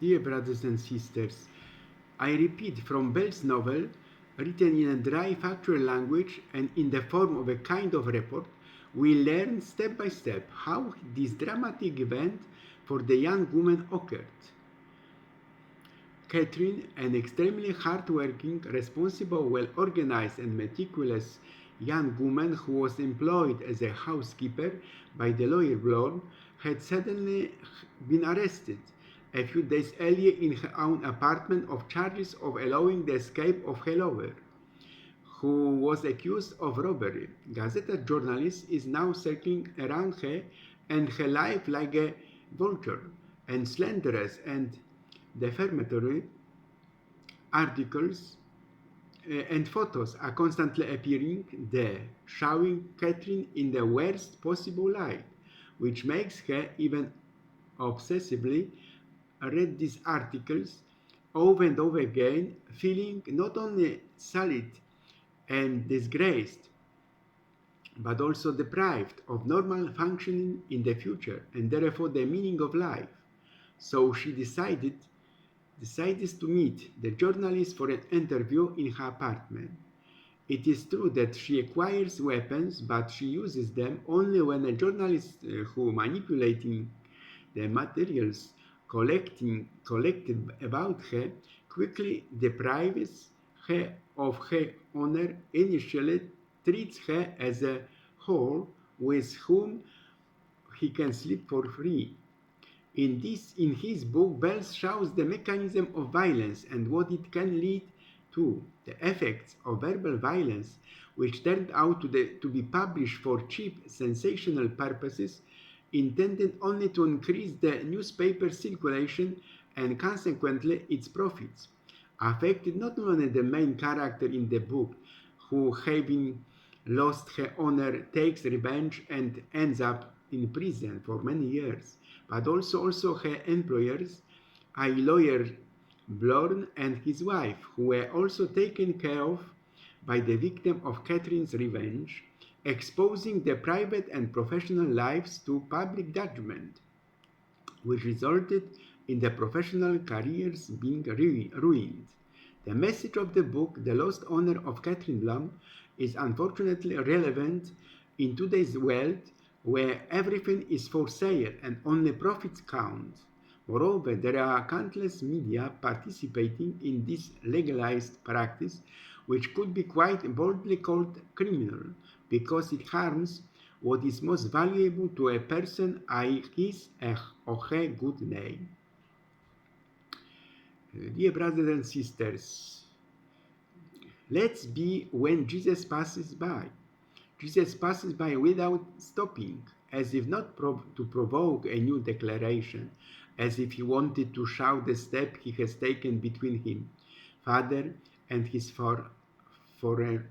Dear brothers and sisters, I repeat from Bell's novel, written in a dry factual language and in the form of a kind of report, we learn step by step how this dramatic event for the young woman occurred. Catherine, an extremely hard-working, responsible, well-organized and meticulous young woman who was employed as a housekeeper by the lawyer Blorn, had suddenly been arrested a few days earlier in her own apartment on charges of allowing the escape of her lover, who was accused of robbery. Gazeta journalist is now circling around her and her life like a vulture, and slanderous and defamatory articles and photos are constantly appearing there, showing Catherine in the worst possible light, which makes her even obsessively read these articles over and over again, feeling not only sullied and disgraced, but also deprived of normal functioning in the future and therefore the meaning of life. So she decides to meet the journalist for an interview in her apartment. It is true that she acquires weapons, but she uses them only when a journalist who manipulating the materials collected about her quickly deprives her of her honor, initially treats her as a whore with whom he can sleep for free. In his book, Bells shows the mechanism of violence and what it can lead to, the effects of verbal violence, which turned out to be published for cheap, sensational purposes, intended only to increase the newspaper circulation and consequently its profits, affected not only the main character in the book, who, having lost her honor, takes revenge and ends up in prison for many years, but also her employers, a lawyer Blorn and his wife, who were also taken care of by the victim of Catherine's revenge, exposing their private and professional lives to public judgment, which resulted in their professional careers being ruined. The message of the book, The Lost Honor of Catherine Blum, is unfortunately relevant in today's world where everything is for sale and only profits count. Moreover, there are countless media participating in this legalized practice, which could be quite boldly called criminal, because it harms what is most valuable to a person, i.e. his or her good name. Dear brothers and sisters, let's be when Jesus passes by. Jesus passes by without stopping, as if not to provoke a new declaration, as if he wanted to shout the step he has taken between him, Father, and his forerunner,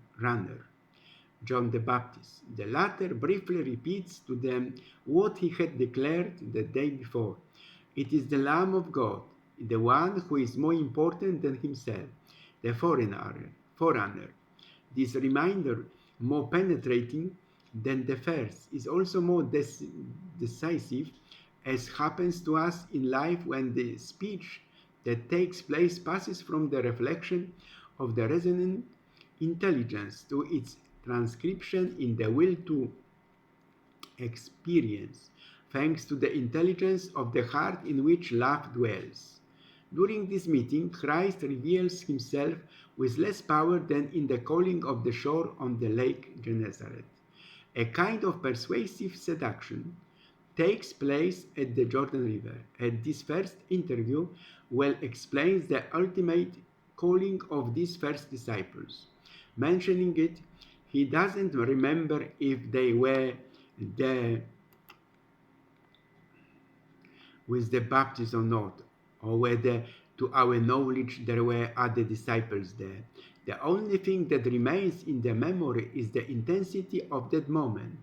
John the Baptist. The latter briefly repeats to them what he had declared the day before. It is the Lamb of God, the one who is more important than himself, the forerunner. This reminder, more penetrating than the first, is also more decisive, as happens to us in life when the speech that takes place passes from the reflection of the resonant intelligence to its transcription in the will to experience, thanks to the intelligence of the heart in which love dwells. During this meeting, Christ reveals himself with less power than in the calling of the shore on the lake Gennesaret. A kind of persuasive seduction takes place at the Jordan River. At this first interview, well explains the ultimate calling of these first disciples. Mentioning it, he doesn't remember if they were there with the Baptist or not, or whether to our knowledge there were other disciples there. The only thing that remains in the memory is the intensity of that moment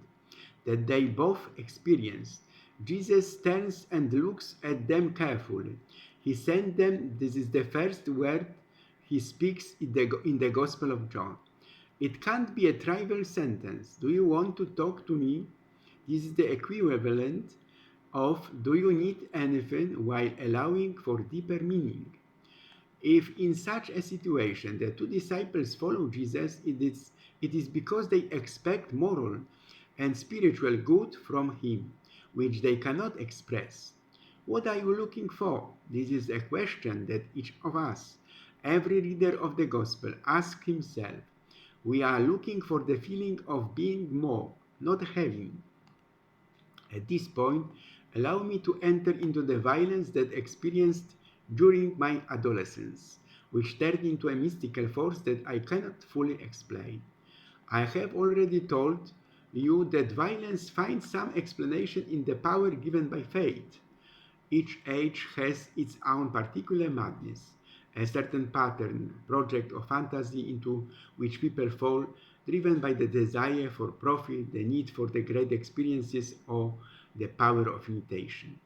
that they both experienced. Jesus turns and looks at them carefully. He sent them, this is the first word he speaks in the Gospel of John. It can't be a trivial sentence. Do you want to talk to me? This is the equivalent of do you need anything while allowing for deeper meaning. If in such a situation the two disciples follow Jesus, it is because they expect moral and spiritual good from him, which they cannot express. What are you looking for? This is a question that each of us, every reader of the Gospel, asks himself. We are looking for the feeling of being more, not having. At this point, allow me to enter into the violence that I experienced during my adolescence, which turned into a mystical force that I cannot fully explain. I have already told you that violence finds some explanation in the power given by fate. Each age has its own particular madness, a certain pattern, project, or fantasy into which people fall, driven by the desire for profit, the need for the great experiences, or the power of imitation.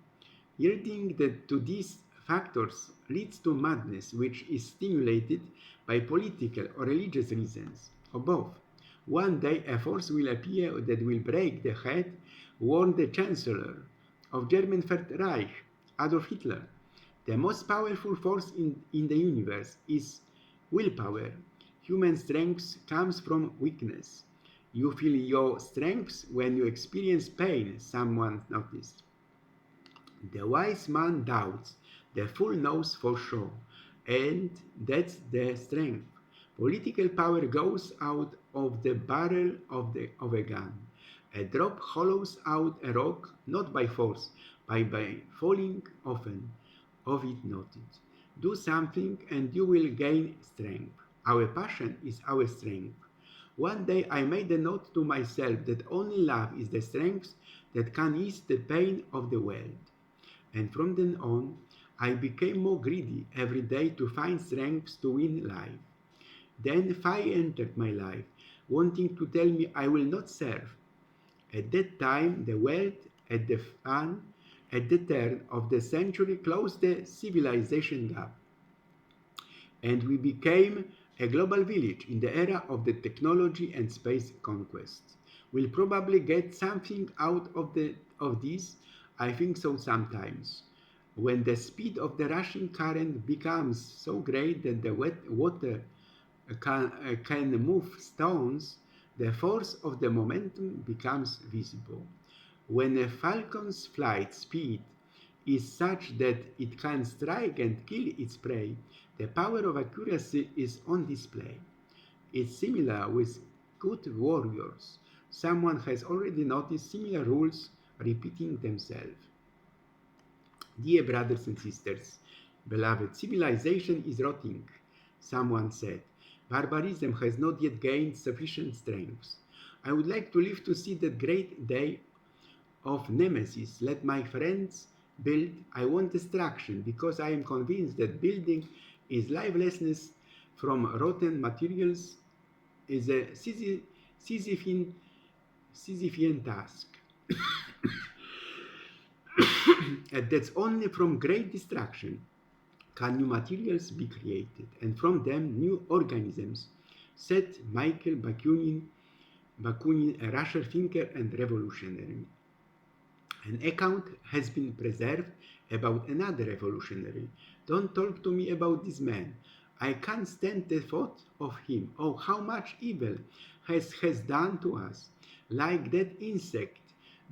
Yielding to these factors leads to madness, which is stimulated by political or religious reasons, or both. One day a force will appear that will break the head, warned the Chancellor of German Third Reich, Adolf Hitler. The most powerful force in the universe is willpower. Human strength comes from weakness. You feel your strength when you experience pain, someone noticed. The wise man doubts, the fool knows for sure, and that's the strength. Political power goes out of the barrel of a gun. A drop hollows out a rock not by force, but by falling often of it noted. Do something and you will gain strength. Our passion is our strength. One day I made a note to myself that only love is the strength that can ease the pain of the world. And from then on, I became more greedy every day to find strength to win life. Then fire entered my life, wanting to tell me I will not serve. At that time, the world, at the turn of the century, closed the civilization gap, and we became a global village in the era of the technology and space conquest. We'll probably get something out of this. I think so sometimes. When the speed of the rushing current becomes so great that the water can move stones, the force of the momentum becomes visible. When a falcon's flight speed is such that it can strike and kill its prey, the power of accuracy is on display. It's similar with good warriors. Someone has already noticed similar rules repeating themselves. Dear brothers and sisters, beloved, civilization is rotting, someone said. Barbarism has not yet gained sufficient strength. I would like to live to see that great day of Nemesis. Let my friends build. I want destruction because I am convinced that building is lifelessness from rotten materials is a Sisyphean task. And that's only from great destruction can new materials be created, and from them new organisms, said Michael Bakunin, a Russian thinker and revolutionary. An account has been preserved about another revolutionary. Don't talk to me about this man. I can't stand the thought of him. Oh, how much evil has done to us. Like that insect,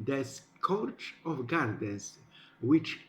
the scourge of gardens, which